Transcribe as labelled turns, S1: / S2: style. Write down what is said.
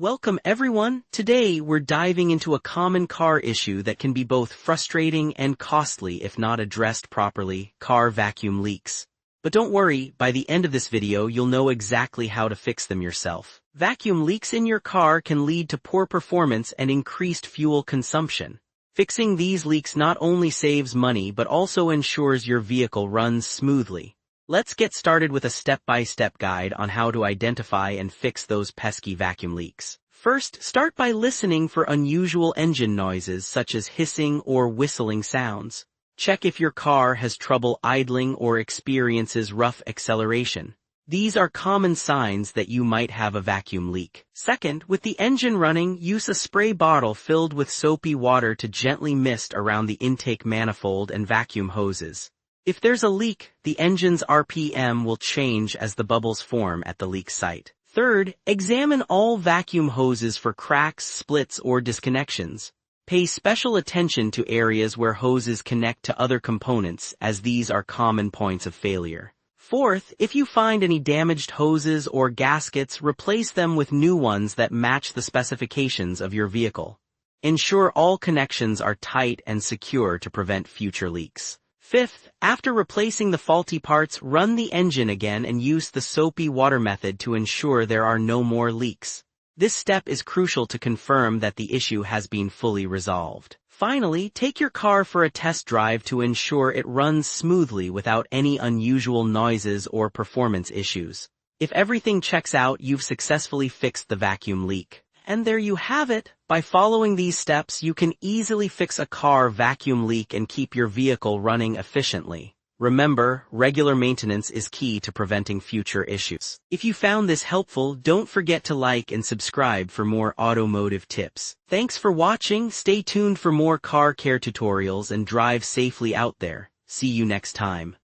S1: Welcome everyone. Today we're diving into a common car issue that can be both frustrating and costly if not addressed properly: car vacuum leaks. But don't worry, by the end of this video you'll know exactly how to fix them yourself. Vacuum leaks in your car can lead to poor performance and increased fuel consumption. Fixing these leaks not only saves money but also ensures your vehicle runs smoothly. Let's get started with a step-by-step guide on how to identify and fix those pesky vacuum leaks. First, start by listening for unusual engine noises such as hissing or whistling sounds. Check if your car has trouble idling or experiences rough acceleration. These are common signs that you might have a vacuum leak. Second, with the engine running, use a spray bottle filled with soapy water to gently mist around the intake manifold and vacuum hoses. If there's a leak, the engine's RPM will change as the bubbles form at the leak site. Third, examine all vacuum hoses for cracks, splits, or disconnections. Pay special attention to areas where hoses connect to other components, as these are common points of failure. Fourth, if you find any damaged hoses or gaskets, replace them with new ones that match the specifications of your vehicle. Ensure all connections are tight and secure to prevent future leaks. Fifth, after replacing the faulty parts, run the engine again and use the soapy water method to ensure there are no more leaks. This step is crucial to confirm that the issue has been fully resolved. Finally, take your car for a test drive to ensure it runs smoothly without any unusual noises or performance issues. If everything checks out, you've successfully fixed the vacuum leak. And there you have it. By following these steps, you can easily fix a car vacuum leak and keep your vehicle running efficiently. Remember, regular maintenance is key to preventing future issues. If you found this helpful, don't forget to like and subscribe for more automotive tips. Thanks for watching. Stay tuned for more car care tutorials and drive safely out there. See you next time.